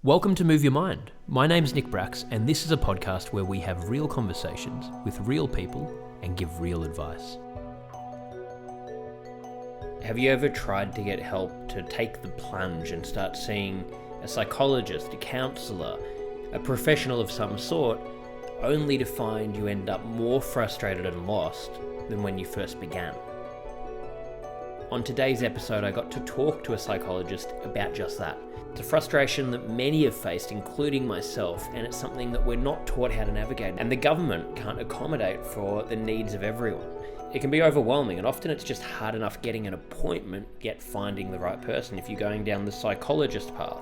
Welcome to Move Your Mind. My name's Nick Bracks, and this is a podcast where we have real conversations with real people and give real advice. Have you ever tried to get help to take the plunge and start seeing a psychologist, a counsellor, a professional of some sort, only to find you end up more frustrated and lost than when you first began? On today's episode, I got to talk to a psychologist about just that. It's a frustration that many have faced, including myself, and it's something that we're not taught how to navigate, and the government can't accommodate for the needs of everyone. It can be overwhelming, and often it's just hard enough getting an appointment, yet finding the right person. If you're going down the psychologist path,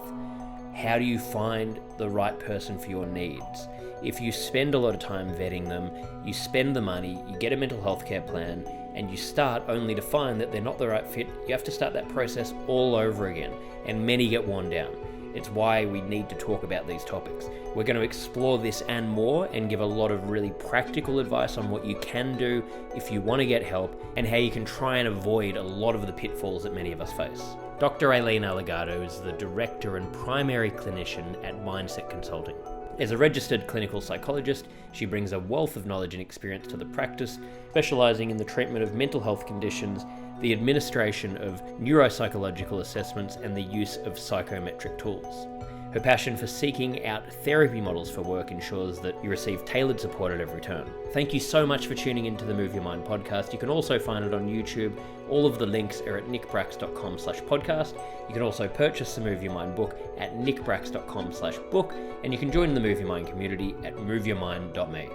how do you find the right person for your needs? If you spend a lot of time vetting them, you spend the money, you get a mental health care plan, and you start only to find that they're not the right fit, you have to start that process all over again, and many get worn down. It's why we need to talk about these topics. We're going to explore this and more and give a lot of really practical advice on what you can do if you want to get help and how you can try and avoid a lot of the pitfalls that many of us face. Dr. Aileen Alegado is the director and primary clinician at Mindset Consulting. As a registered clinical psychologist, she brings a wealth of knowledge and experience to the practice, specialising in the treatment of mental health conditions, the administration of neuropsychological assessments, and the use of psychometric tools. Her passion for seeking out therapy models for work ensures that you receive tailored support at every turn. Thank you so much for tuning into the Move Your Mind podcast. You can also find it on YouTube. All of the links are at nickbracks.com/podcast. You can also purchase the Move Your Mind book at nickbracks.com/book, and you can join the Move Your Mind community at moveyourmind.me.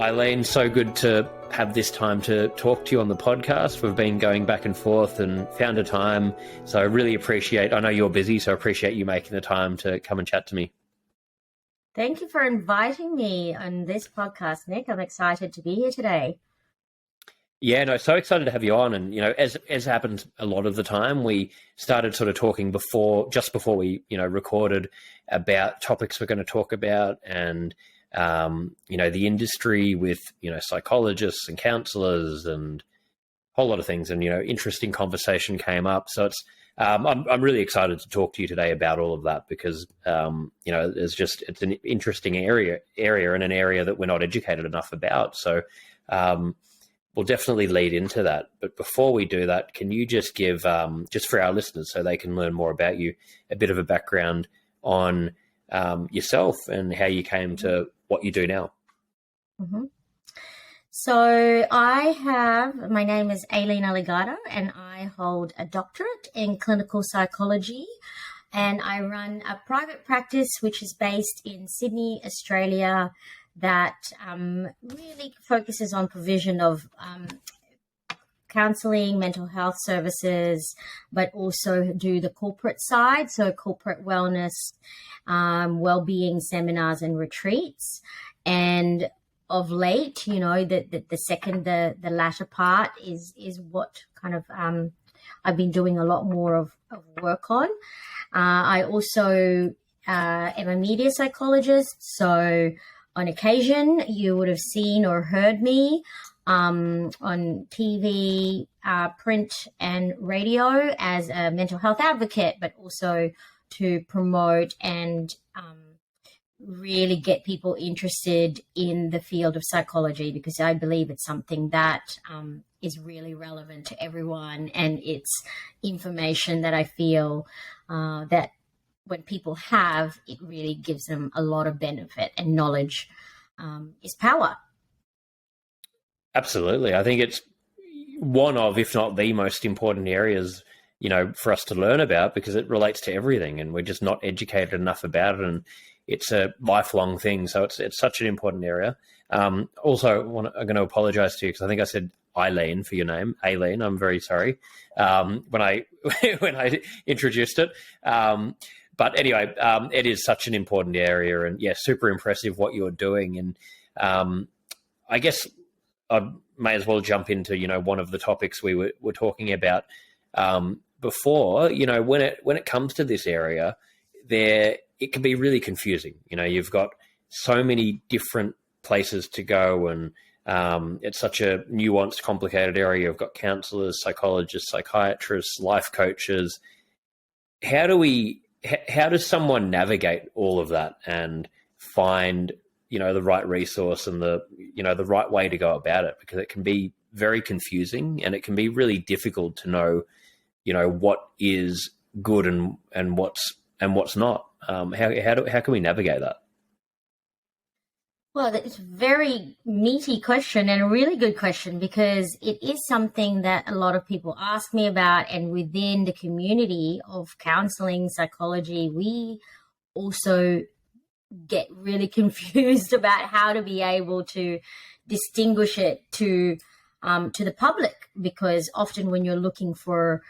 Eileen, so good to have this time to talk to you on the podcast. We've been going back and forth and found a time. So I really appreciate, I know you're busy, so I appreciate you making the time to come and chat to me. Thank you for inviting me on this podcast, Nick. I'm excited to be here today. Yeah, no, so excited to have you on. And, as happens a lot of the time, we started sort of talking just before we, recorded about topics we're going to talk about and, the industry with, psychologists and counselors and a whole lot of things. And, interesting conversation came up. So it's, I'm really excited to talk to you today about all of that because, it's an interesting area and an area that we're not educated enough about. So, we'll definitely lead into that. But before we do that, can you just give, just for our listeners so they can learn more about you, a bit of a background on yourself and how you came to what you do now? Mm-hmm. So my name is Aileen Alegado, and I hold a doctorate in clinical psychology, and I run a private practice which is based in Sydney, Australia, that really focuses on provision of counselling, mental health services, but also do the corporate side, so corporate wellness, well-being seminars and retreats. And of late, the latter part is what kind of I've been doing a lot more of work on. I also am a media psychologist, so on occasion you would have seen or heard me on TV, print and radio as a mental health advocate, but also to promote and really get people interested in the field of psychology, because I believe it's something that is really relevant to everyone, and it's information that I feel that when people have, it really gives them a lot of benefit, and knowledge is power. Absolutely. I think it's one of, if not the most important areas, for us to learn about, because it relates to everything and we're just not educated enough about it. And it's a lifelong thing. So it's such an important area. Also, I'm going to apologize to you because I think I said Eileen for your name. Aileen, I'm very sorry when I introduced it. But anyway, it is such an important area, and yeah, super impressive what you're doing. And I guess I may as well jump into, one of the topics we were talking about before. When it comes to this area, it can be really confusing. You've got so many different places to go, and it's such a nuanced, complicated area. You've got counselors, psychologists, psychiatrists, life coaches. How do we how does someone navigate all of that and find, the right resource and the right way to go about it? Because it can be very confusing, and it can be really difficult to know, what is good and what's not. How can we navigate that? Well, it's a very meaty question and a really good question, because it is something that a lot of people ask me about. And within the community of counseling psychology, we also get really confused about how to be able to distinguish it to the public, because often when you're looking for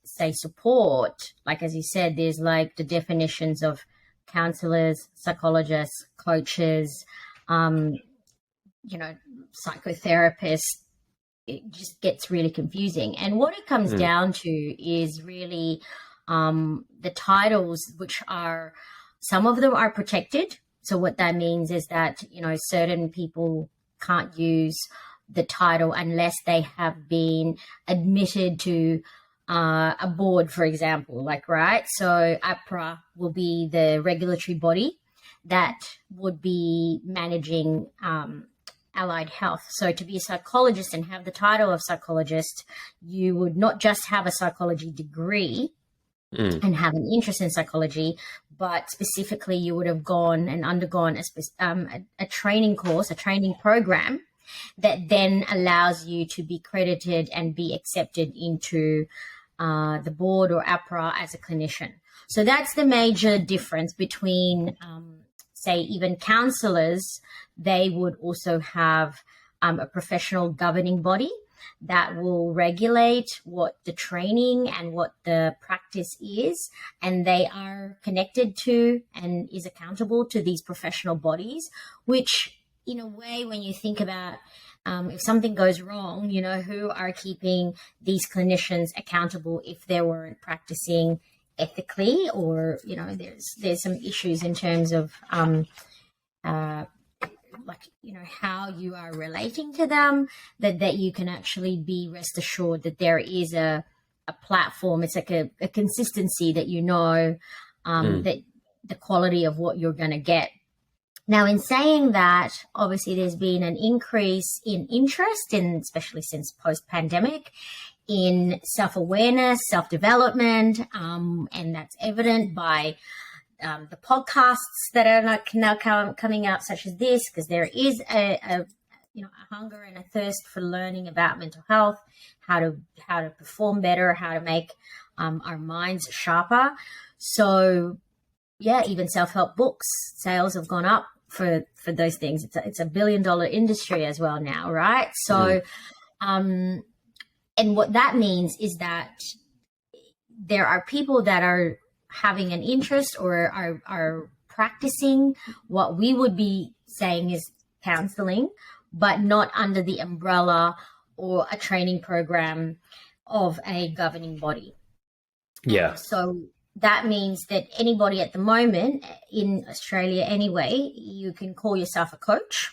say support, like as you said, there's like the definitions of counselors, psychologists, coaches, psychotherapists. It just gets really confusing. And what it comes down to is really the titles, which are, some of them are protected. So what that means is that, certain people can't use the title unless they have been admitted to a board, for example, right? So APRA will be the regulatory body that would be managing allied health. So to be a psychologist and have the title of psychologist, you would not just have a psychology degree and have an interest in psychology, but specifically you would have gone and undergone a training course, a training program that then allows you to be credited and be accepted into the board or APRA as a clinician. So that's the major difference between, say, even counselors. They would also have a professional governing body that will regulate what the training and what the practice is, and they are connected to and is accountable to these professional bodies, which in a way, when you think about if something goes wrong, who are keeping these clinicians accountable if they weren't practicing ethically, or, there's some issues in terms of how you are relating to them, that you can actually be rest assured that there is a platform. It's like a consistency that that the quality of what you're going to get. Now, in saying that, obviously there's been an increase in interest, especially since post-pandemic, in self-awareness, self-development, and that's evident by the podcasts that are now coming out, such as this, because there is a hunger and a thirst for learning about mental health, how to perform better, how to make our minds sharper. So, yeah, even self-help books sales have gone up for those things. It's $1 billion industry as well now, right? So, and what that means is that there are people that are having an interest or are practicing what we would be saying is counseling, but not under the umbrella or a training program of a governing body. Yeah. So that means that anybody at the moment in Australia anyway, you can call yourself a coach,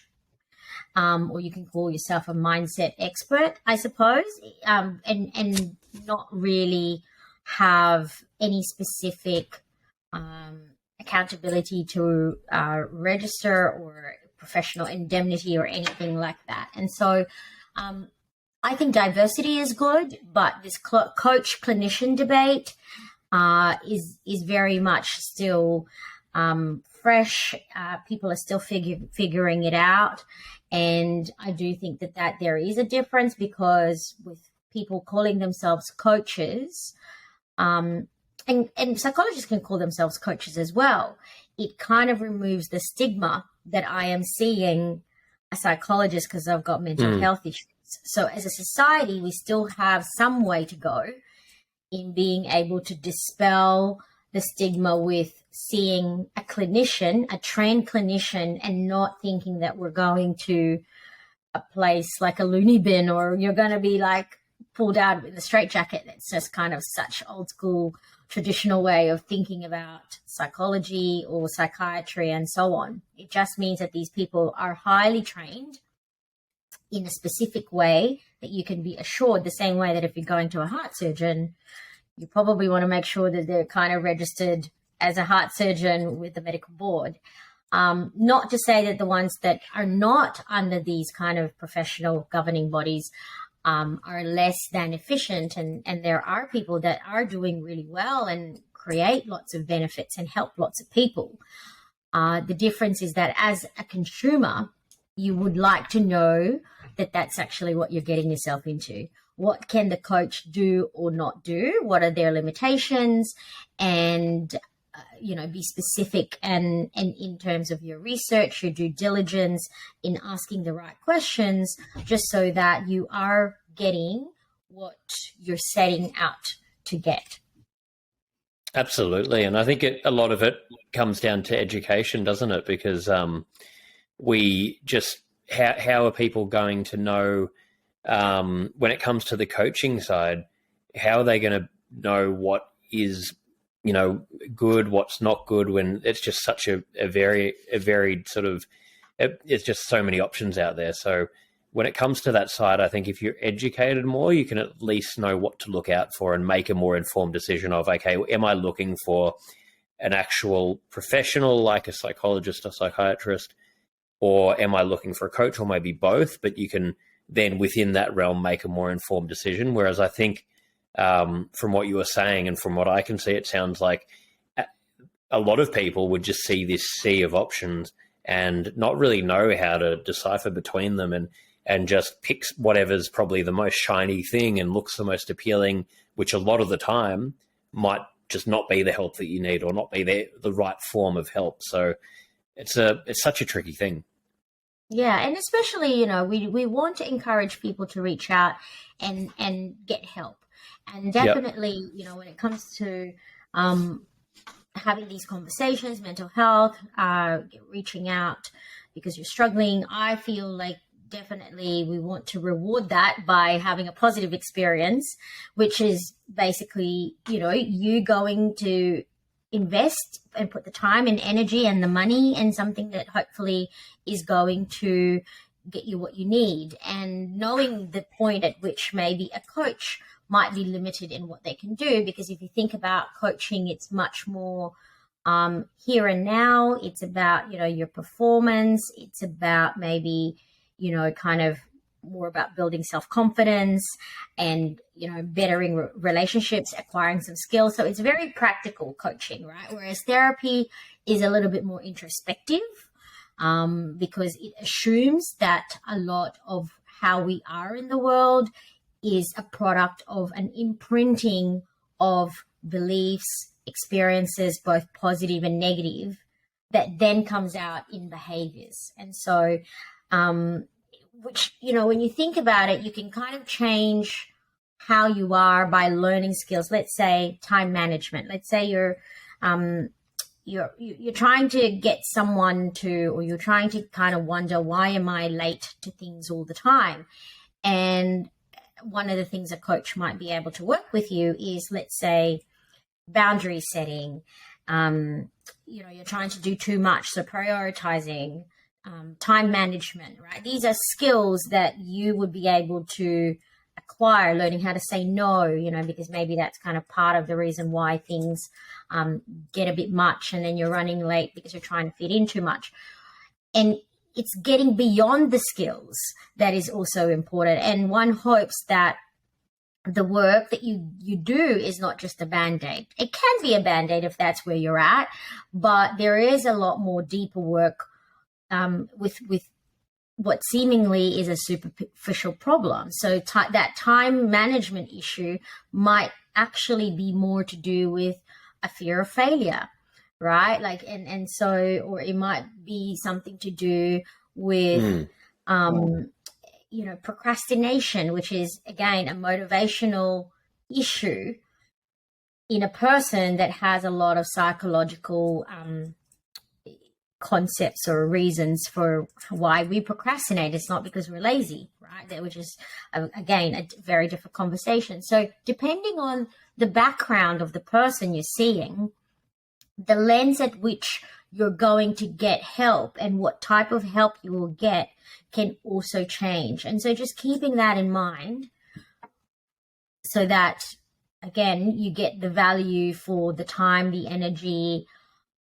or you can call yourself a mindset expert, I suppose, and not really have any specific accountability to register or professional indemnity or anything like that. And so I think diversity is good, but this coach-clinician debate is very much still fresh. People are still figuring it out. And I do think that there is a difference, because with people calling themselves coaches, and psychologists can call themselves coaches as well, it kind of removes the stigma that I am seeing a psychologist because I've got mental health issues. So as a society, we still have some way to go in being able to dispel the stigma with seeing a clinician, a trained clinician, and not thinking that we're going to a place like a loony bin, or you're going to be like pulled out in the straitjacket. It's just kind of such old school, traditional way of thinking about psychology or psychiatry and so on. It just means that these people are highly trained in a specific way that you can be assured, the same way that if you're going to a heart surgeon, you probably want to make sure that they're kind of registered as a heart surgeon with the medical board. Not to say that the ones that are not under these kind of professional governing bodies are less than efficient, and there are people that are doing really well and create lots of benefits and help lots of people. The difference is that as a consumer, you would like to know that that's actually what you're getting yourself into. What can the coach do or not do? What are their limitations? And be specific and in terms of your research, your due diligence in asking the right questions, just so that you are getting what you're setting out to get. Absolutely. And I think a lot of it comes down to education, doesn't it? Because we just, how are people going to know when it comes to the coaching side, how are they going to know what is good, what's not good, when it's just such a varied sort of, it's just so many options out there. So when it comes to that side, I think if you're educated more, you can at least know what to look out for and make a more informed decision of, okay, am I looking for an actual professional like a psychologist or psychiatrist, or am I looking for a coach, or maybe both? But you can then within that realm make a more informed decision. Whereas I think from what you were saying and from what I can see, it sounds like a lot of people would just see this sea of options and not really know how to decipher between them, and just picks whatever's probably the most shiny thing and looks the most appealing, which a lot of the time might just not be the help that you need, or not be the right form of help. So it's such a tricky thing. Yeah, and especially, we want to encourage people to reach out and get help. And definitely, when it comes to having these conversations, mental health, reaching out because you're struggling, I feel like definitely we want to reward that by having a positive experience, which is basically, you going to invest and put the time and energy and the money in something that hopefully is going to get you what you need, and knowing the point at which maybe a coach might be limited in what they can do. Because if you think about coaching, it's much more here and now. It's about, your performance. It's about maybe, kind of more about building self-confidence and, bettering relationships, acquiring some skills. So it's very practical coaching, right? Whereas therapy is a little bit more introspective, because it assumes that a lot of how we are in the world is a product of an imprinting of beliefs, experiences, both positive and negative, that then comes out in behaviors. And so, which, when you think about it, you can kind of change how you are by learning skills. Let's say time management. Let's say you're trying to get someone to, or you're trying to kind of wonder, why am I late to things all the time? And one of the things a coach might be able to work with you is, let's say, boundary setting. You're trying to do too much, so prioritizing, time management, right? These are skills that you would be able to acquire, learning how to say no, because maybe that's kind of part of the reason why things get a bit much, and then you're running late because you're trying to fit in too much. And it's getting beyond the skills that is also important. And one hopes that the work that you do is not just a Band-Aid. It can be a Band-Aid if that's where you're at, but there is a lot more deeper work with what seemingly is a superficial problem. So that time management issue might actually be more to do with a fear of failure, right? Like, and so, or it might be something to do with, procrastination, which is, again, a motivational issue in a person that has a lot of psychological concepts or reasons for why we procrastinate. It's not because we're lazy, right? Which is, again, a very different conversation. So depending on the background of the person you're seeing, the lens at which you're going to get help and what type of help you will get can also change. And so just keeping that in mind, so that again, you get the value for the time, the energy,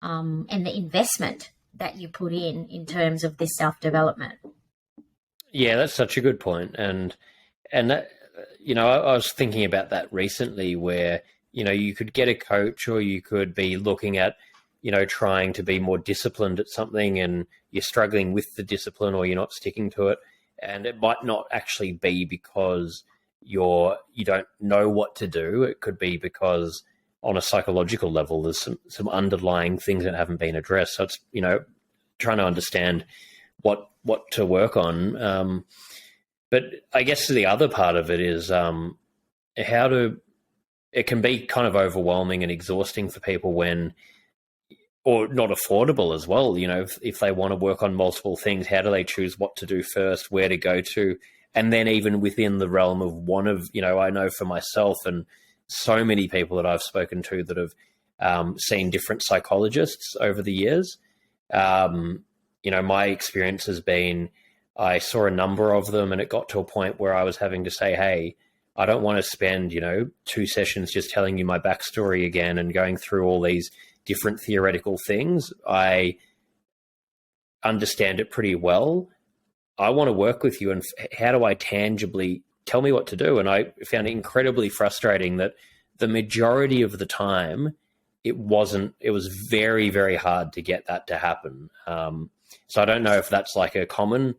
and the investment that you put in terms of this self-development. Yeah, that's such a good point. And that, I was thinking about that recently where, you could get a coach, or you could be looking at, trying to be more disciplined at something, and you're struggling with the discipline, or you're not sticking to it. And it might not actually be because you don't know what to do. It could be because on a psychological level, there's some underlying things that haven't been addressed. So it's, trying to understand what to work on. But I guess the other part of it is it can be kind of overwhelming and exhausting for people or not affordable as well. If they want to work on multiple things, how do they choose what to do first, where to go to? And then even within the realm of I know for myself and so many people that I've spoken to that have seen different psychologists over the years, my experience has been, I saw a number of them, and it got to a point where I was having to say, hey, I don't want to spend, 2 sessions just telling you my backstory again and going through all these different theoretical things. I understand it pretty well. I want to work with you, and how do I tangibly tell me what to do? And I found it incredibly frustrating that the majority of the time it was very, very hard to get that to happen. So I don't know if that's like a common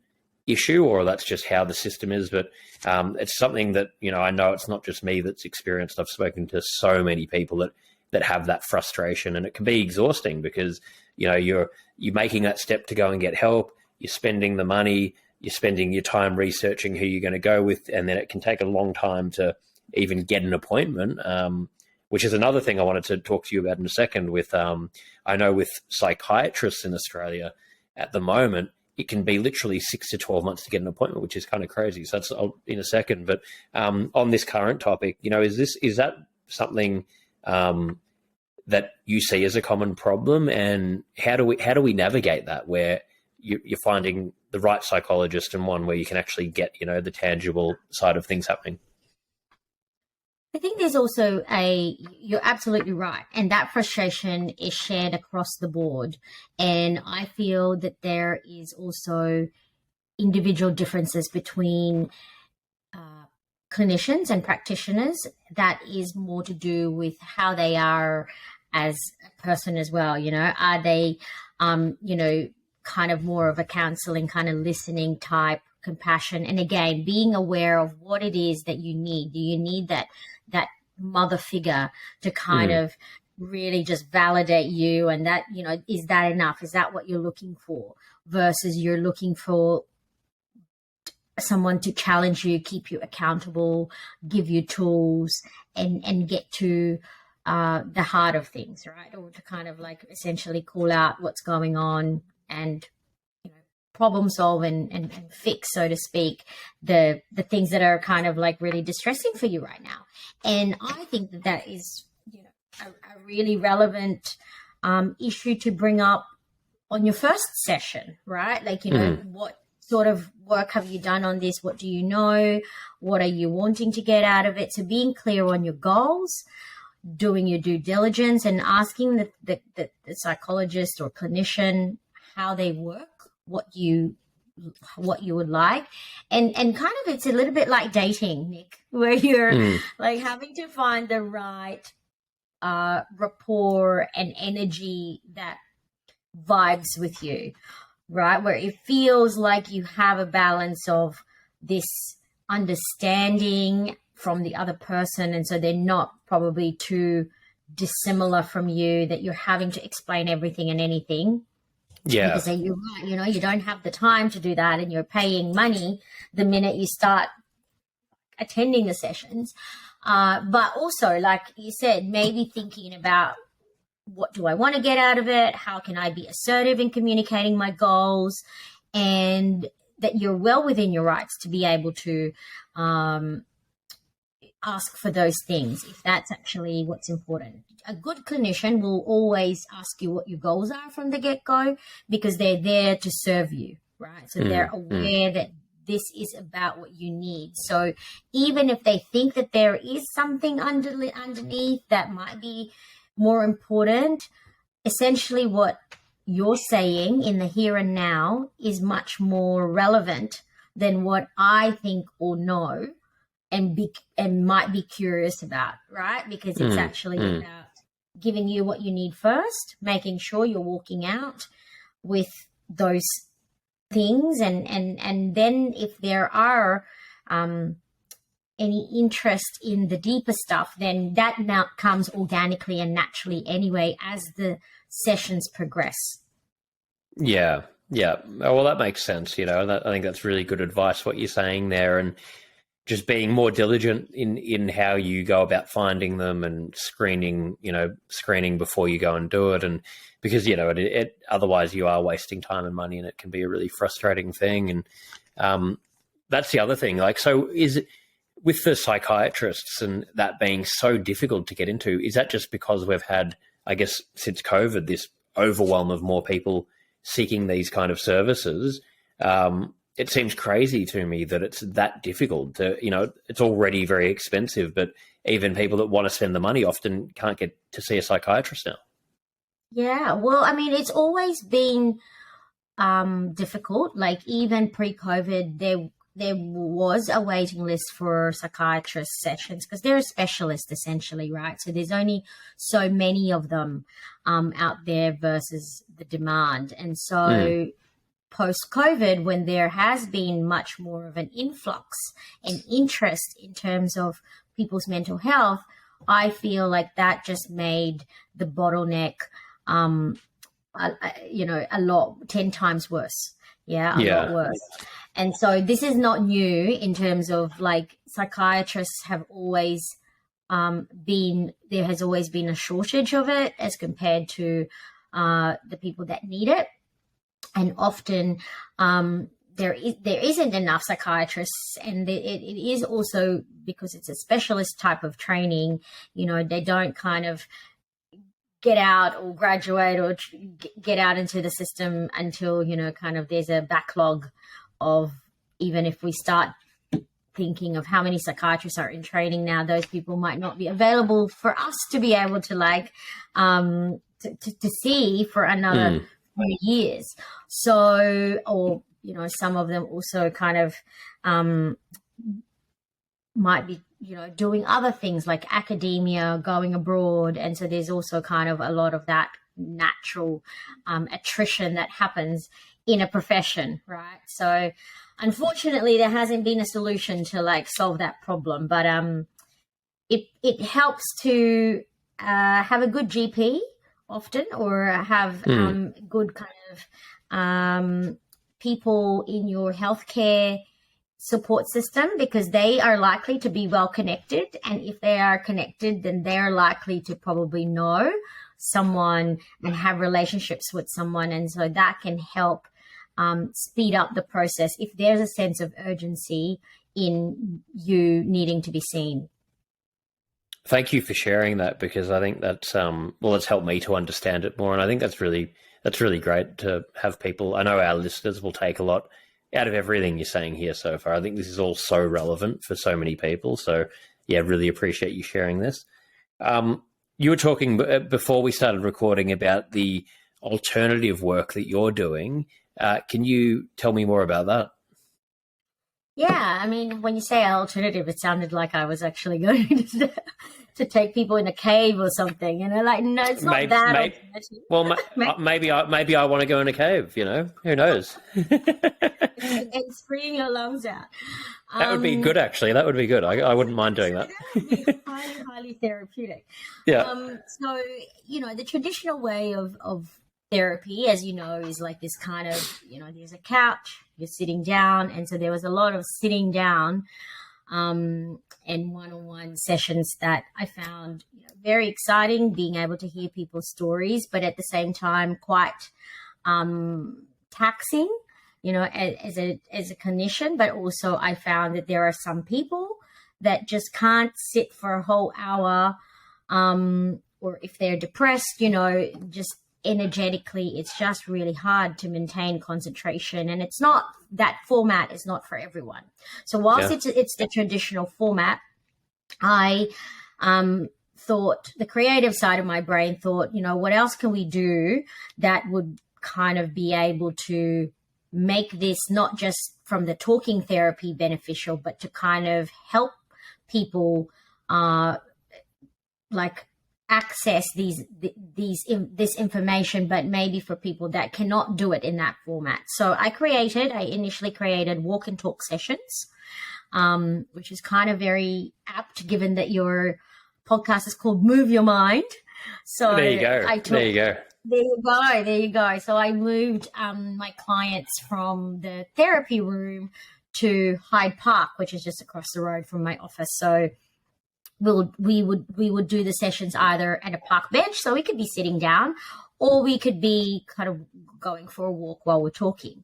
issue or that's just how the system is, but it's something that, I know it's not just me that's experienced. I've spoken to so many people that have that frustration, and it can be exhausting because, you're making that step to go and get help. You're spending the money, you're spending your time researching who you're going to go with, and then it can take a long time to even get an appointment, which is another thing I wanted to talk to you about in a second with, I know with psychiatrists in Australia at the moment, it can be literally 6 to 12 months to get an appointment, which is kind of crazy. So that's in a second. But on this current topic, is that something that you see as a common problem, and how do we navigate that where you're finding the right psychologist and one where you can actually get the tangible side of things happening? I think there's also you're absolutely right. And that frustration is shared across the board. And I feel that there is also individual differences between clinicians and practitioners. That is more to do with how they are as a person as well. Are they, kind of more of a counseling, kind of listening type, compassion, and again, being aware of what it is that you need. Do you need that mother figure to kind of really just validate you, and that, is that enough? Is that what you're looking for? Versus you're looking for someone to challenge you, keep you accountable, give you tools, and get to the heart of things, right? Or to kind of like essentially call out what's going on and problem solve and fix, so to speak, the things that are kind of like really distressing for you right now. And I think that is, a really relevant issue to bring up on your first session, right? Like, what sort of work have you done on this? What do you know? What are you wanting to get out of it? So being clear on your goals, doing your due diligence, and asking the psychologist or clinician how they work, what you would like, and kind of, it's a little bit like dating, Nick, where you're like having to find the right rapport and energy that vibes with you, right? Where it feels like you have a balance of this understanding from the other person, and so they're not probably too dissimilar from you, that you're having to explain everything and anything. Yeah. Because you're right, you don't have the time to do that, and you're paying money the minute you start attending the sessions. But also, like you said, maybe thinking about, what do I want to get out of it? How can I be assertive in communicating my goals? And that you're well within your rights to be able to ask for those things, if that's actually what's important. A good clinician will always ask you what your goals are from the get-go, because they're there to serve you, right? So they're aware that this is about what you need. So even if they think that there is something underneath that might be more important, essentially what you're saying in the here and now is much more relevant than what I think or know and might be curious about, right? Because it's actually about giving you what you need first, making sure you're walking out with those things, and then if there are any interest in the deeper stuff, then that now comes organically and naturally anyway as the sessions progress. Yeah. Well, that makes sense. I think that's really good advice, what you're saying there, and just being more diligent in how you go about finding them and screening before you go and do it. And because, it otherwise you are wasting time and money, and it can be a really frustrating thing. And that's the other thing. Like, so is it with the psychiatrists and that being so difficult to get into, is that just because we've had, I guess, since COVID, this overwhelm of more people seeking these kind of services? It seems crazy to me that it's that difficult to, it's already very expensive, but even people that want to spend the money often can't get to see a psychiatrist now. Yeah, well, I mean, it's always been difficult. Like even pre-COVID, there was a waiting list for psychiatrist sessions because they're a specialist essentially, right? So there's only so many of them out there versus the demand. And so post-COVID, when there has been much more of an influx and interest in terms of people's mental health, I feel like that just made the bottleneck, a lot, 10 times worse. A lot worse. And so this is not new in terms of like psychiatrists have always there has always been a shortage of it as compared to the people that need it. And often there isn't enough psychiatrists, and it is also because it's a specialist type of training. They don't kind of get out or graduate or get out into the system until kind of there's a backlog of, even if we start thinking of how many psychiatrists are in training now, those people might not be available for us to be able to to see for another few years. So, or some of them also kind of might be doing other things like academia, going abroad, and so there's also kind of a lot of that natural attrition that happens in a profession, right? So unfortunately there hasn't been a solution to solve that problem, but it helps to have a good GP often, or have good kind of people in your healthcare support system, because they are likely to be well connected, and if they are connected, then they're likely to probably know someone and have relationships with someone, and so that can help speed up the process if there's a sense of urgency in you needing to be seen. Thank you for sharing that, because I think that's it's helped me to understand it more, and I think that's really great to have people. I know our listeners will take a lot out of everything you're saying here so far. I think this is all so relevant for so many people. So yeah, really appreciate you sharing this. You were talking before we started recording about the alternative work that you're doing. Can you tell me more about that? Yeah, I mean, when you say alternative, it sounded like I was actually going to take people in a cave or something. No, it's not that. Well, maybe I want to go in a cave. Who knows? and scream your lungs out. That would be good, actually. That would be good. I wouldn't mind doing that. That would be highly, highly therapeutic. Yeah. So the traditional way of therapy, as you know, is like this kind of, there's a couch, you're sitting down. And so there was a lot of sitting down and one-on-one sessions that I found very exciting, being able to hear people's stories, but at the same time quite taxing, as a clinician. But also I found that there are some people that just can't sit for a whole hour, or if they're depressed, just energetically, it's just really hard to maintain concentration, and it's not, that format is not for everyone. So whilst it's the traditional format, I thought, the creative side of my brain thought, what else can we do that would kind of be able to make this not just from the talking therapy beneficial, but to kind of help people access this information, but maybe for people that cannot do it in that format. So I initially created walk and talk sessions, which is kind of very apt given that your podcast is called Move Your Mind. So there you go. There you go. So I moved my clients from the therapy room to Hyde Park, which is just across the road from my office. So we would do the sessions either at a park bench, so we could be sitting down, or we could be kind of going for a walk while we're talking.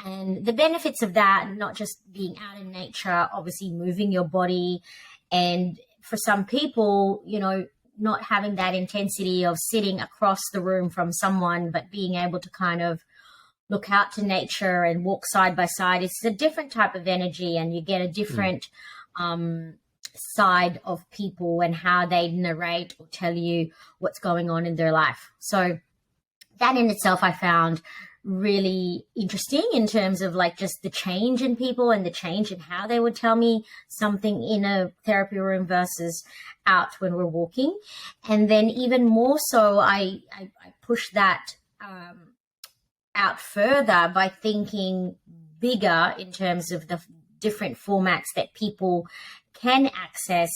And the benefits of that, not just being out in nature, obviously moving your body, and for some people, not having that intensity of sitting across the room from someone, but being able to kind of look out to nature and walk side by side. It's a different type of energy, and you get a different side of people and how they narrate or tell you what's going on in their life. So that in itself I found really interesting in terms of just the change in people and the change in how they would tell me something in a therapy room versus out when we're walking. And then even more so, I pushed that out further by thinking bigger in terms of the different formats that people can access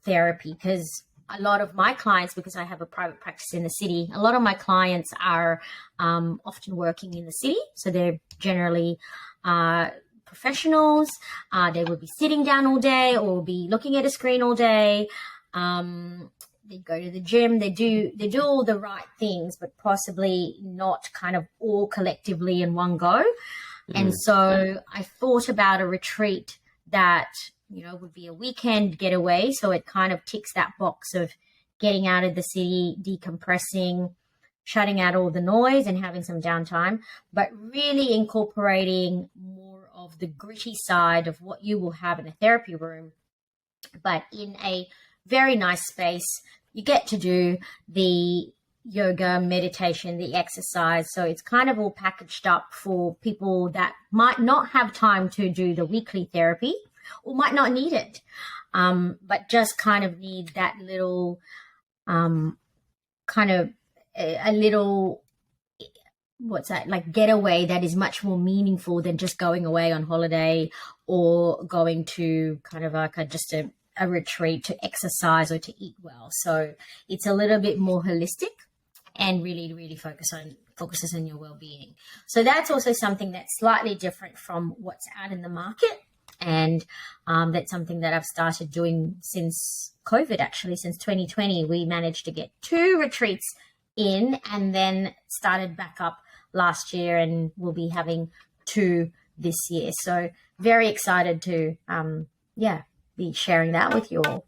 therapy, because a lot of my clients, because I have a private practice in the city, a lot of my clients are often working in the city. So they're generally professionals. They will be sitting down all day or be looking at a screen all day. They go to the gym. They do all the right things, but possibly not kind of all collectively in one go. Mm-hmm. And so I thought about a retreat that would be a weekend getaway. So it kind of ticks that box of getting out of the city, decompressing, shutting out all the noise and having some downtime, but really incorporating more of the gritty side of what you will have in a therapy room, but in a very nice space. You get to do the yoga, meditation, the exercise. So it's kind of all packaged up for people that might not have time to do the weekly therapy, or might not need it, but just kind of need that little getaway that is much more meaningful than just going away on holiday or going to kind of just a retreat to exercise or to eat well. So it's a little bit more holistic and really, really focuses on your well-being. So that's also something that's slightly different from what's out in the market. And that's something that I've started doing since COVID, actually, since 2020. We managed to get 2 retreats in and then started back up last year, and we'll be having 2 this year. So very excited to, be sharing that with you all.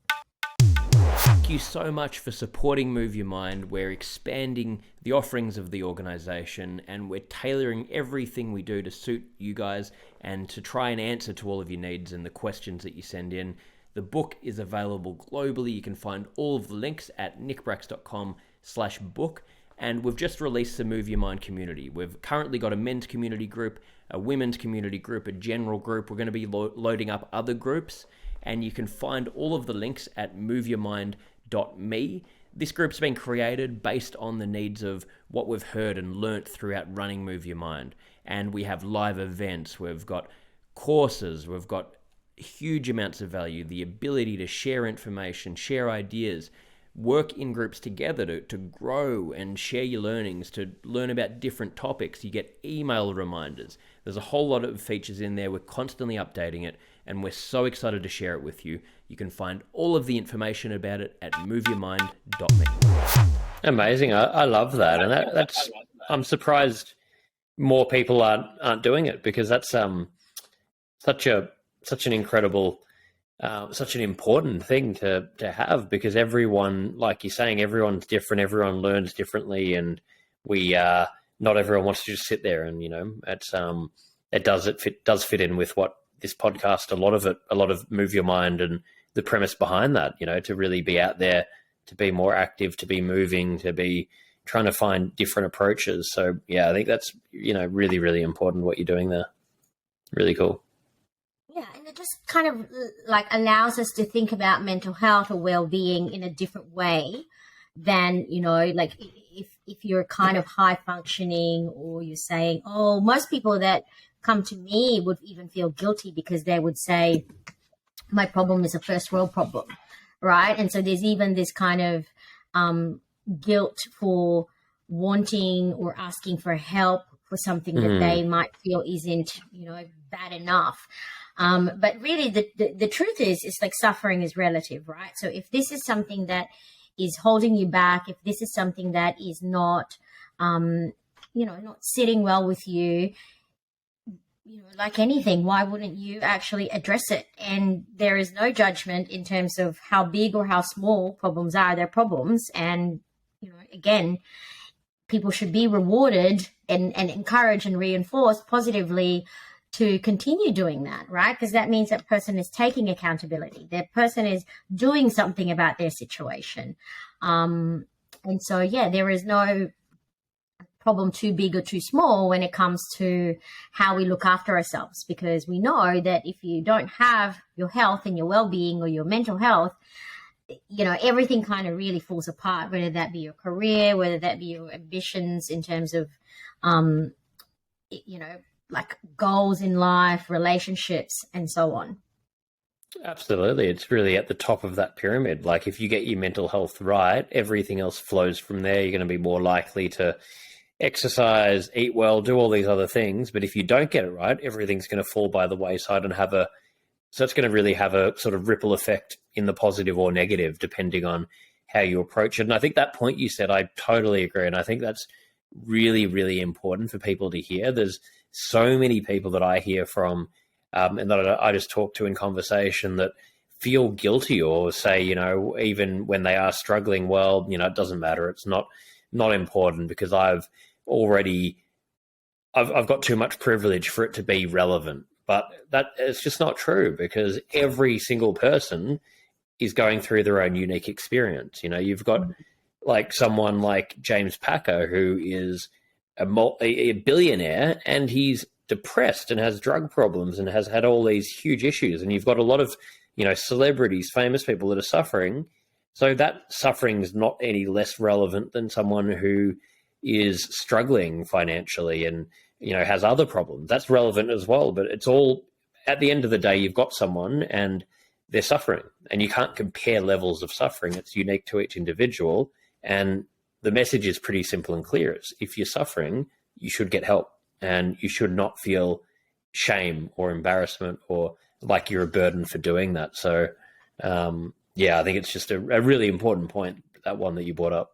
Thank you so much for supporting Move Your Mind. We're expanding the offerings of the organisation, and we're tailoring everything we do to suit you guys and to try and answer to all of your needs and the questions that you send in. The book is available globally. You can find all of the links at nickbracks.com/book. And we've just released the Move Your Mind community. We've currently got a men's community group, a women's community group, a general group. We're going to be loading up other groups, and you can find all of the links at moveyourmind.me. This group's been created based on the needs of what we've heard and learnt throughout running Move Your Mind. And we have live events, we've got courses, we've got huge amounts of value, the ability to share information, share ideas, work in groups together to grow and share your learnings, to learn about different topics. You get email reminders. There's a whole lot of features in there. We're constantly updating it, and we're so excited to share it with you. You can find all of the information about it at moveyourmind.me. Amazing. I love that. And that's I'm surprised more people aren't doing it, because that's such an incredible such an important thing to have, because everyone, like you're saying, everyone's different, everyone learns differently, and we not everyone wants to just sit there, and it does fit in with what this podcast, a lot of move your mind, and the premise behind that, to really be out there, to be more active, to be moving, to be trying to find different approaches. So yeah, I think that's really, really important what you're doing there. Really cool. Yeah, and it just kind of like allows us to think about mental health or well-being in a different way than, like if you're kind of high functioning, or you're saying, oh, most people that come to me would even feel guilty because they would say, my problem is a first world problem, right? And so there's even this kind of guilt for wanting or asking for help for something that they might feel isn't, bad enough. But really the truth is, it's like suffering is relative, right? So if this is something that is holding you back, if this is something that is not, not sitting well with you, like anything, why wouldn't you actually address it? And there is no judgment in terms of how big or how small problems are. They're problems. And, again, people should be rewarded and encouraged and reinforced positively to continue doing that, right? Because that means that person is taking accountability. That person is doing something about their situation. And so, yeah, there is no problem too big or too small when it comes to how we look after ourselves, because we know that if you don't have your health and your well-being or your mental health, everything kind of really falls apart, whether that be your career, whether that be your ambitions in terms of, like goals in life, relationships, and so on. Absolutely. It's really at the top of that pyramid. Like if you get your mental health right, everything else flows from there. You're going to be more likely to exercise, eat well, do all these other things. But if you don't get it right, everything's going to fall by the wayside and so it's going to really have a sort of ripple effect in the positive or negative, depending on how you approach it. And I think that point you said, I totally agree. And I think that's really, really important for people to hear. There's so many people that I hear from and that I just talk to in conversation that feel guilty or say, even when they are struggling, well, it doesn't matter. It's not important because I've got too much privilege for it to be relevant. But that it's just not true, because every single person is going through their own unique experience. You've got like someone like James Packer, who is a billionaire, and he's depressed and has drug problems and has had all these huge issues. And you've got a lot of, celebrities, famous people that are suffering. So that suffering is not any less relevant than someone who is struggling financially and, has other problems. That's relevant as well. But it's all, at the end of the day, you've got someone and they're suffering, and you can't compare levels of suffering. It's unique to each individual. And the message is pretty simple and clear. It's, if you're suffering, you should get help, and you should not feel shame or embarrassment or like you're a burden for doing that. So, yeah, I think it's just a really important point, that one that you brought up.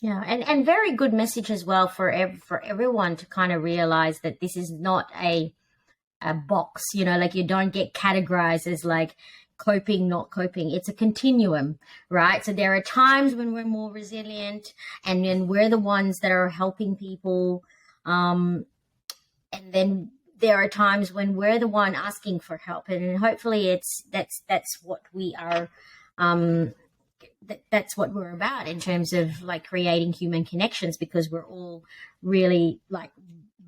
Yeah, and very good message as well for everyone to kind of realize that this is not a box, like you don't get categorized as like coping, not coping. It's a continuum, right? So there are times when we're more resilient and then we're the ones that are helping people. And then there are times when we're the one asking for help. And hopefully that's what we are, that's what we're about in terms of like creating human connections, because we're all really like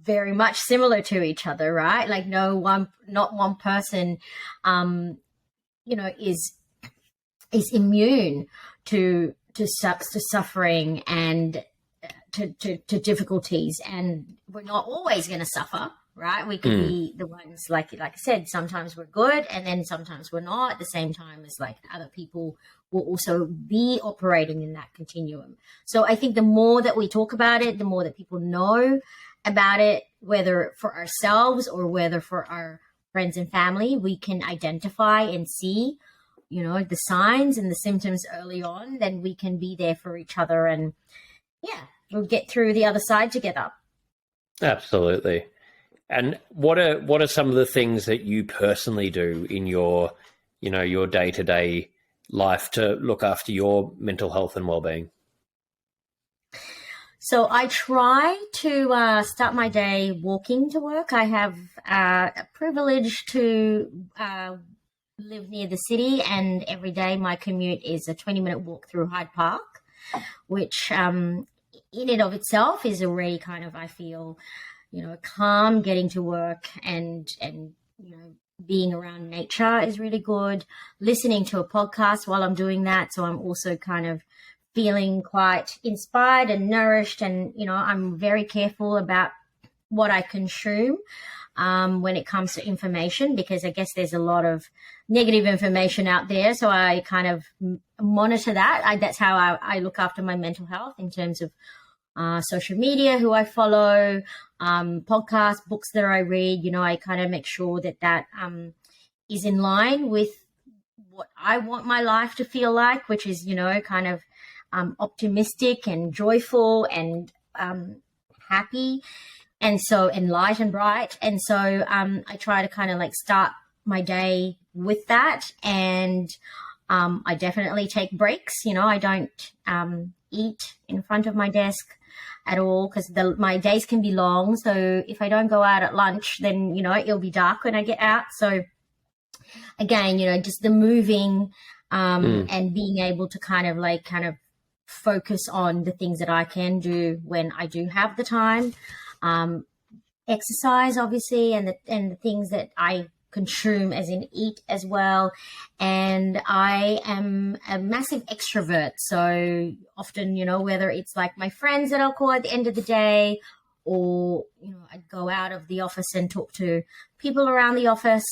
very much similar to each other, right? Like not one person, is immune to suffering and to difficulties, and we're not always going to suffer, right? We could be the ones, like I said, sometimes we're good and then sometimes we're not, at the same time as like other people will also be operating in that continuum. So I think the more that we talk about it, the more that people know about it, whether for ourselves or whether for our friends and family, we can identify and see, the signs and the symptoms early on, then we can be there for each other, and yeah, we'll get through the other side together. Absolutely. And what are some of the things that you personally do in your, your day-to-day life to look after your mental health and well-being? So I try to start my day walking to work. I have a privilege to live near the city, and every day my commute is a 20-minute walk through Hyde Park, which in and of itself is already kind of, I feel, calm getting to work, and being around nature is really good. Listening to a podcast while I'm doing that, so I'm also kind of feeling quite inspired and nourished, and I'm very careful about what I consume when it comes to information, because I guess there's a lot of negative information out there, so I kind of monitor that. That's how I look after my mental health, in terms of social media, who I follow, podcasts, books that I read. I kind of make sure that is in line with what I want my life to feel like, which is, kind of optimistic and joyful and happy, and light and bright. And so I try to kind of like start my day with that. And I definitely take breaks. I don't eat in front of my desk at all, because my days can be long. So if I don't go out at lunch, then, it'll be dark when I get out. So again, just the moving and being able to kind of focus on the things that I can do when I do have the time. Exercise, obviously, and the things that I consume, as in eat as well. And I am a massive extrovert. So often, whether it's like my friends that I'll call at the end of the day, or, I'd go out of the office and talk to people around the office.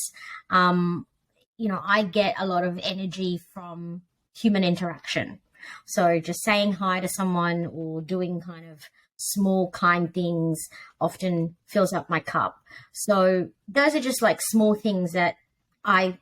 I get a lot of energy from human interaction. So just saying hi to someone or doing kind of small, kind things often fills up my cup. So those are just like small things that I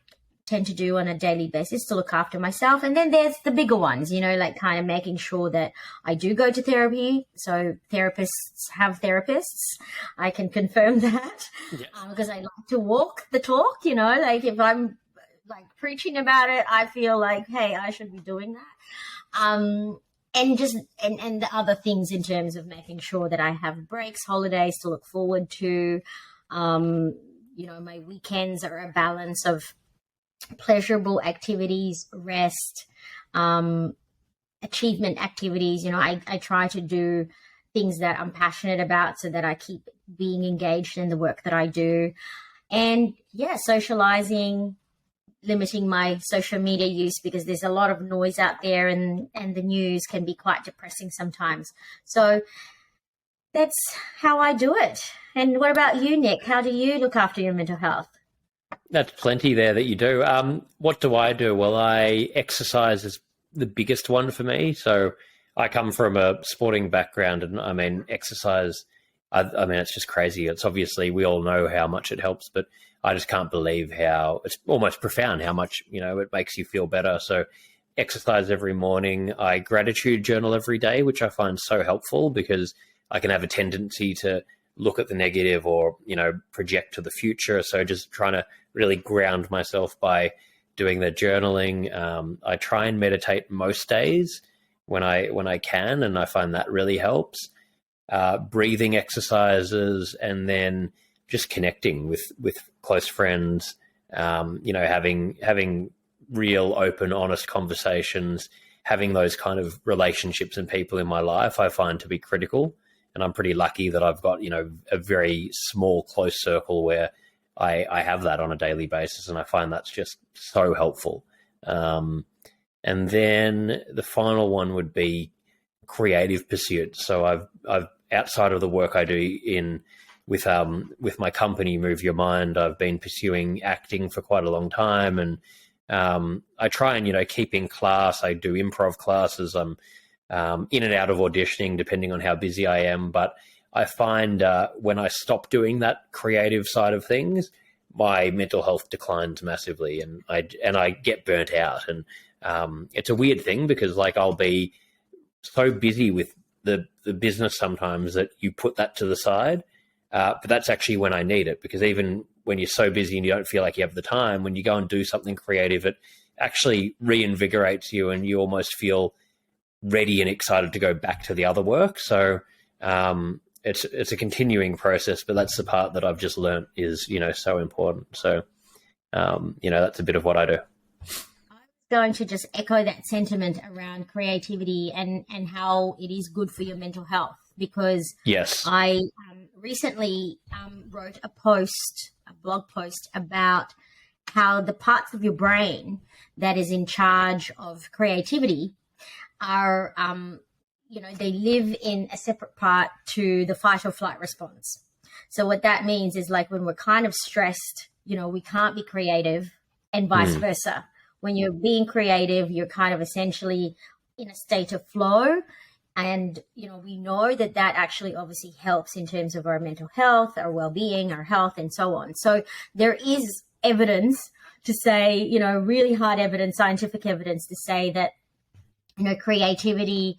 tend to do on a daily basis to look after myself. And then there's the bigger ones, like kind of making sure that I do go to therapy. So therapists have therapists. I can confirm that. Yes. Because I like to walk the talk, like if I'm like preaching about it, I feel like, hey, I should be doing that. And the other things in terms of making sure that I have breaks, holidays to look forward to. My weekends are a balance of pleasurable activities, rest, achievement activities. I try to do things that I'm passionate about so that I keep being engaged in the work that I do. And socializing, limiting my social media use, because there's a lot of noise out there, and the news can be quite depressing sometimes. So that's how I do it. And what about you, Nick? How do you look after your mental health? That's plenty there that you do. What do I do? Well, exercise is the biggest one for me. So I come from a sporting background, and exercise, it's just crazy. It's obviously, we all know how much it helps, but I just can't believe how it's almost profound how much, it makes you feel better. So exercise every morning. I gratitude journal every day, which I find so helpful, because I can have a tendency to look at the negative or, project to the future. So just trying to really ground myself by doing the journaling. I try and meditate most days when I can, and I find that really helps. Breathing exercises, and then just connecting with close friends, having real, open, honest conversations, having those kind of relationships and people in my life, I find to be critical. And I'm pretty lucky that I've got, a very small, close circle where I have that on a daily basis. And I find that's just so helpful. And then the final one would be creative pursuits. So I've outside of the work I do with my company, Move Your Mind, I've been pursuing acting for quite a long time. And I try and, keep in class. I do improv classes. I'm in and out of auditioning depending on how busy I am. But I find when I stop doing that creative side of things, my mental health declines massively, and I get burnt out. And it's a weird thing, because I'll be so busy with the business sometimes that you put that to the side. But that's actually when I need it, because even when you're so busy and you don't feel like you have the time, when you go and do something creative, it actually reinvigorates you and you almost feel ready and excited to go back to the other work. So it's a continuing process, but that's the part that I've just learned is, so important. So, that's a bit of what I do. Going to just echo that sentiment around creativity and how it is good for your mental health, because yes, I recently wrote a blog post about how the parts of your brain that is in charge of creativity are, they live in a separate part to the fight or flight response. So what that means is, like, when we're kind of stressed, we can't be creative, and vice versa. When you're being creative, you're kind of essentially in a state of flow. And, we know that actually obviously helps in terms of our mental health, our well-being, our health, and so on. So there is evidence to say, really hard evidence, scientific evidence to say that, creativity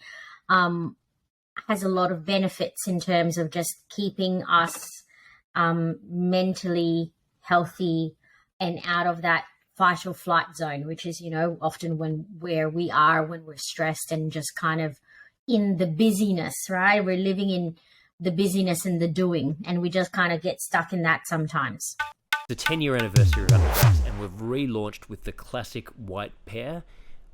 has a lot of benefits in terms of just keeping us mentally healthy and out of that fight or flight zone, which is, often where we are when we're stressed and just kind of in the busyness, right? We're living in the busyness and the doing, and we just kind of get stuck in that sometimes. The 10-year anniversary of Bracks, and we've relaunched with the classic white pair.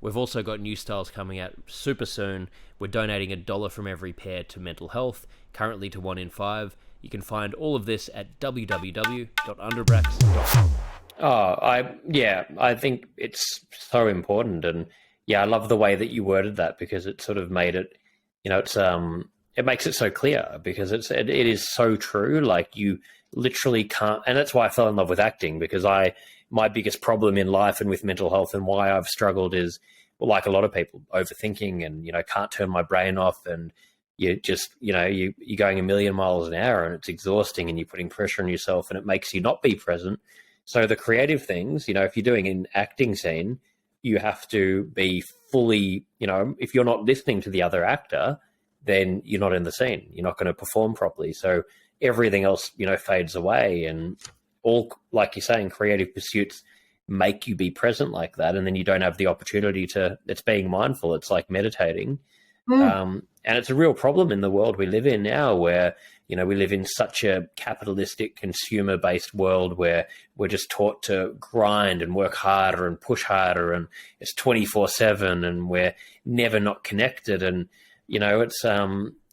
We've also got new styles coming out super soon. We're donating $1 from every pair to mental health, currently to 1 in 5. You can find all of this at www.underbracks.com. I think it's so important, and I love the way that you worded that, because it sort of made it, it makes it so clear, because it is so true. Like, you literally can't, and that's why I fell in love with acting, because my biggest problem in life and with mental health and why I've struggled is, well, like a lot of people, overthinking and, can't turn my brain off, and you just, you're going a million miles an hour and it's exhausting, and you're putting pressure on yourself, and it makes you not be present. So the creative things, if you're doing an acting scene, you have to be fully, if you're not listening to the other actor, then you're not in the scene. You're not going to perform properly. So everything else, fades away, and all, like you're saying, creative pursuits make you be present like that. And then you don't have the opportunity it's being mindful. It's like meditating. And it's a real problem in the world we live in now, where, we live in such a capitalistic, consumer-based world where we're just taught to grind and work harder and push harder, and it's 24/7, and we're never not connected. And, it's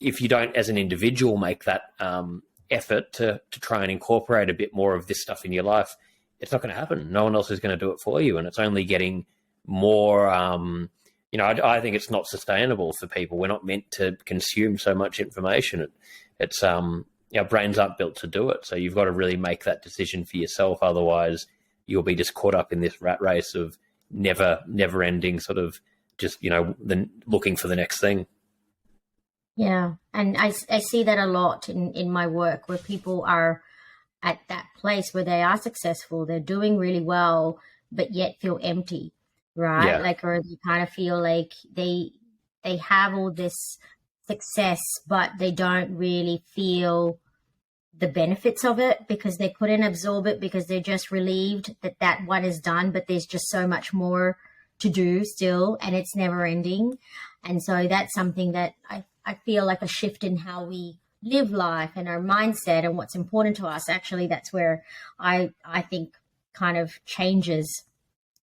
if you don't, as an individual, make that effort to try and incorporate a bit more of this stuff in your life, it's not going to happen. No one else is going to do it for you, and it's only getting more. I think it's not sustainable for people. We're not meant to consume so much information. It's our brains aren't built to do it. So you've got to really make that decision for yourself. Otherwise, you'll be just caught up in this rat race of never ending sort of just, looking for the next thing. Yeah. And I see that a lot in my work, where people are at that place where they are successful, they're doing really well, but yet feel empty, right? Yeah. Like, or they kind of feel like they have all this success, but they don't really feel the benefits of it, because they couldn't absorb it, because they're just relieved that one is done, but there's just so much more to do still, and it's never ending. And so that's something that I feel like a shift in how we live life and our mindset and what's important to us. Actually, that's where I think kind of changes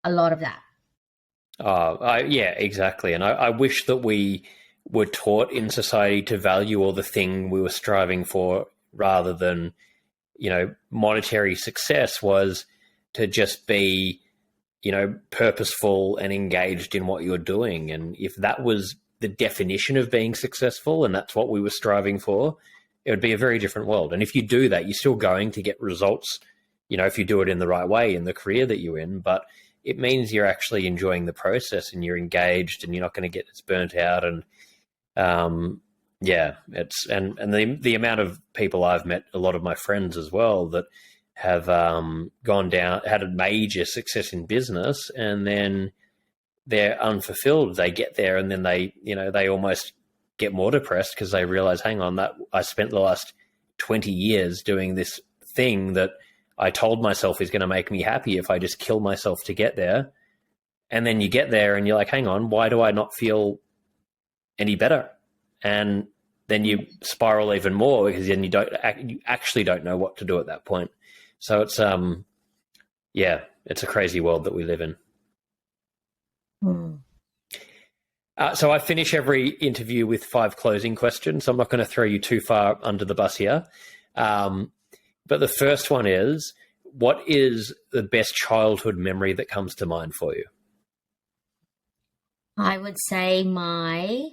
a lot of that. Yeah, exactly. And I wish that we were taught in society to value all the thing we were striving for, rather than, monetary success was to just be, purposeful and engaged in what you're doing. And if that was the definition of being successful, and that's what we were striving for, it would be a very different world. And if you do that, you're still going to get results, if you do it in the right way in the career that you're in, but it means you're actually enjoying the process and you're engaged, and you're not going to get as burnt out. And it's the amount of people I've met, a lot of my friends as well, that have gone down, had a major success in business, and then they're unfulfilled. They get there, and then they almost get more depressed, because they realize, hang on, that I spent the last 20 years doing this thing that I told myself is going to make me happy if I just kill myself to get there. And then you get there and you're like, hang on, why do I not feel any better? And then you spiral even more because then you actually don't know what to do at that point. So it's, it's a crazy world that we live in. So I finish every interview with 5 closing questions. So I'm not going to throw you too far under the bus here. But the first one is, what is the best childhood memory that comes to mind for you? I would say my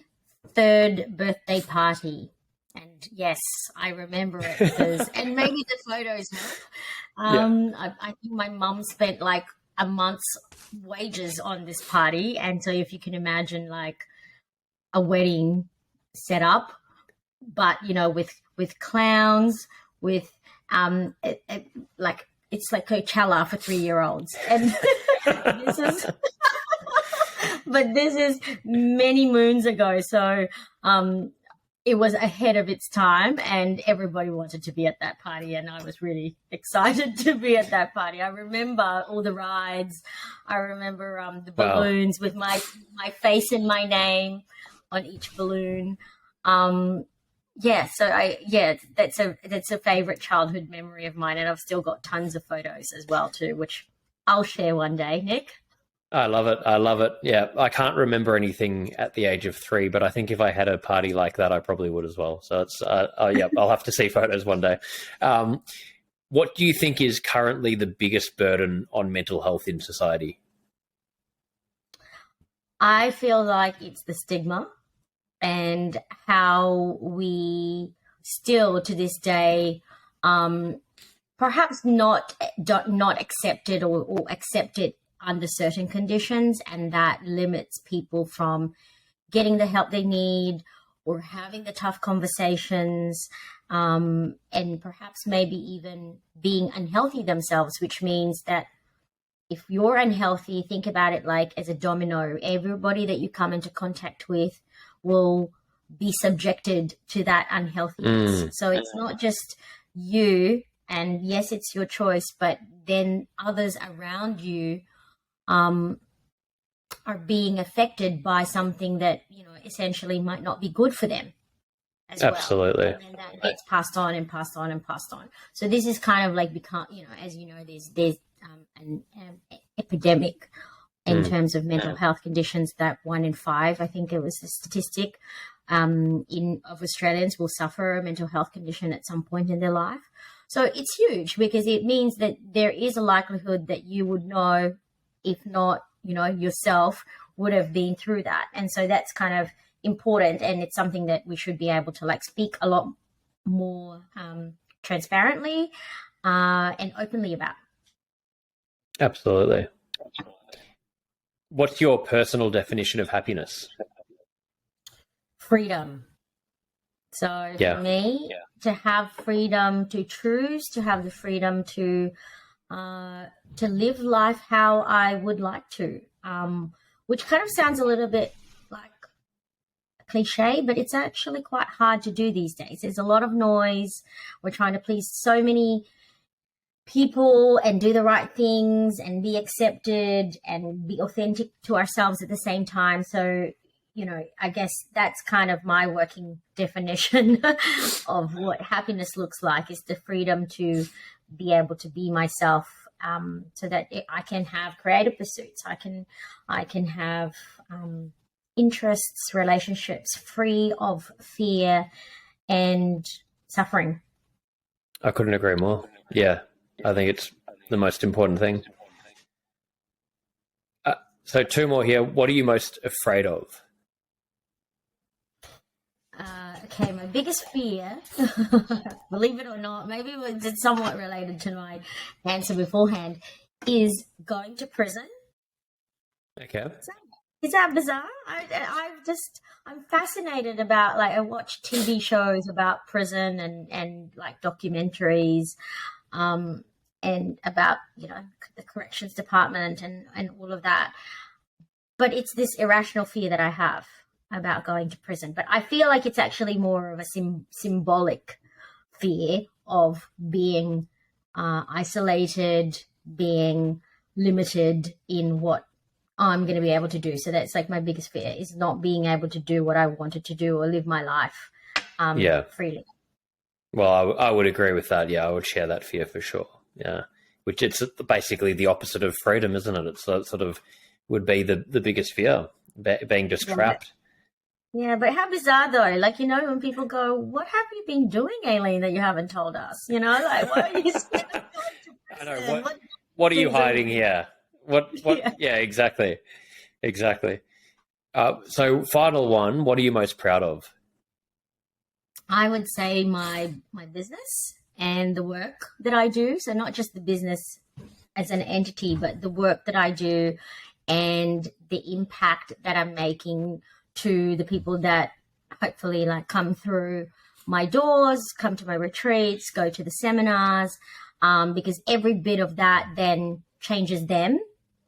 3rd birthday party. And yes, I remember it because, and maybe the photos help. I think my mum spent like a month's wages on this party. And so if you can imagine like a wedding set up, but, you know, with clowns, with like, it's like Coachella for 3-year-olds. And this is... But this is many moons ago, so it was ahead of its time, and everybody wanted to be at that party, and I was really excited to be at that party. I remember all the rides. I remember the balloons with my face and my name on each balloon. That's a favorite childhood memory of mine, and I've still got tons of photos as well too, which I'll share one day, Nick. I love it. Yeah, I can't remember anything at the age of 3, but I think if I had a party like that, I probably would as well. So it's, I'll have to see photos one day. What do you think is currently the biggest burden on mental health in society? I feel like it's the stigma and how we still to this day, perhaps not accept it or accept it under certain conditions, and that limits people from getting the help they need or having the tough conversations, and perhaps maybe even being unhealthy themselves, which means that if you're unhealthy, think about it like as a domino. Everybody that you come into contact with will be subjected to that unhealthiness. So it's not just you, and yes, it's your choice, but then others around you are being affected by something that, you know, essentially might not be good for them as Absolutely. well. And then that gets passed on and passed on and passed on. So this is kind of like become, you know, as you know, there's an epidemic in terms of mental health conditions that 1 in 5, I think it was the statistic, of Australians will suffer a mental health condition at some point in their life. So it's huge because it means that there is a likelihood that you would know, if not, you know, yourself would have been through that. And so that's kind of important, and it's something that we should be able to like speak a lot more transparently and openly about. Absolutely. What's your personal definition of happiness? Freedom. So for me, to have freedom to choose, to have the freedom to live life how I would like to, which kind of sounds a little bit like cliche, but it's actually quite hard to do these days. There's a lot of noise. We're trying to please so many people and do the right things and be accepted and be authentic to ourselves at the same time. So, you know, I guess that's kind of my working definition of what happiness looks like, is the freedom to be able to be myself, so that I can have creative pursuits. I can have interests, relationships free of fear and suffering. I couldn't agree more. Yeah, I think it's the most important thing. So 2 more here. What are you most afraid of? Okay, my biggest fear, believe it or not, maybe it's somewhat related to my answer beforehand, is going to prison. Okay. Is that bizarre? I'm fascinated about, like, I watch TV shows about prison and like documentaries, and about, you know, the corrections department and all of that. But it's this irrational fear that I have about going to prison. But I feel like it's actually more of a symbolic fear of being isolated, being limited in what I'm going to be able to do. So that's like my biggest fear, is not being able to do what I wanted to do or live my life freely. Well, I would agree with that. Yeah, I would share that fear for sure. Yeah, which it's basically the opposite of freedom, isn't it? It's sort of would be the biggest fear, being just trapped. Yeah, but how bizarre though. Like, you know, when people go, what have you been doing, Aileen, that you haven't told us? You know, like, what are you I know, what are you hiding here? What yeah, exactly. So final one, what are you most proud of? I would say my business and the work that I do. So not just the business as an entity, but the work that I do and the impact that I'm making to the people that hopefully like come through my doors, come to my retreats, go to the seminars, because every bit of that then changes them,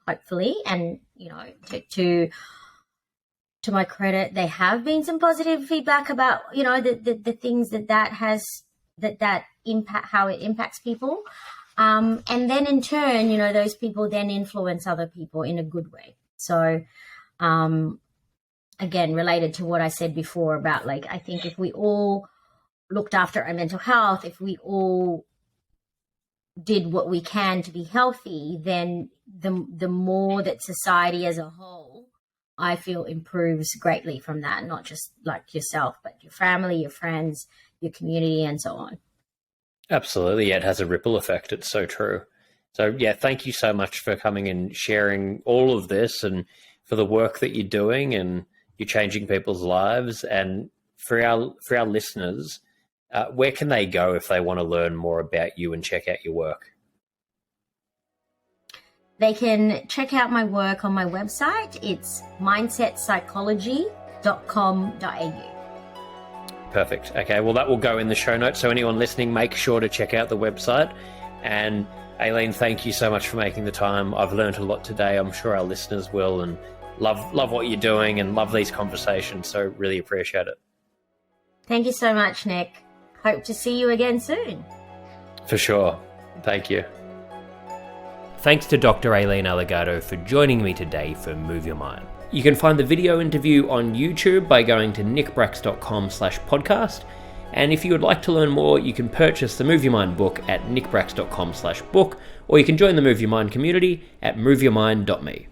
hopefully. And, you know, to my credit, there have been some positive feedback about, you know, the things that has that impact, how it impacts people. And then in turn, you know, those people then influence other people in a good way. So, again, related to what I said before about, like, I think if we all looked after our mental health, if we all did what we can to be healthy, then the more that society as a whole, I feel, improves greatly from that, not just like yourself, but your family, your friends, your community, and so on. Absolutely. Yeah, it has a ripple effect. It's so true. So yeah, thank you so much for coming and sharing all of this, and for the work that you're doing, and you're changing people's lives. And for our listeners, where can they go if they want to learn more about you and check out your work? They can check out my work on my website. It's mindsetpsychology.com.au. Perfect. Okay, well, that will go in the show notes. So anyone listening, make sure to check out the website. And Aileen, thank you so much for making the time. I've learned a lot today. I'm sure our listeners will, and love what you're doing and love these conversations. So really appreciate it. Thank you so much, Nick. Hope to see you again soon. For sure. Thank you. Thanks to Dr. Aileen Alegado for joining me today for Move Your Mind. You can find the video interview on YouTube by going to nickbracks.com/podcast. And if you would like to learn more, you can purchase the Move Your Mind book at nickbracks.com/book, or you can join the Move Your Mind community at moveyourmind.me.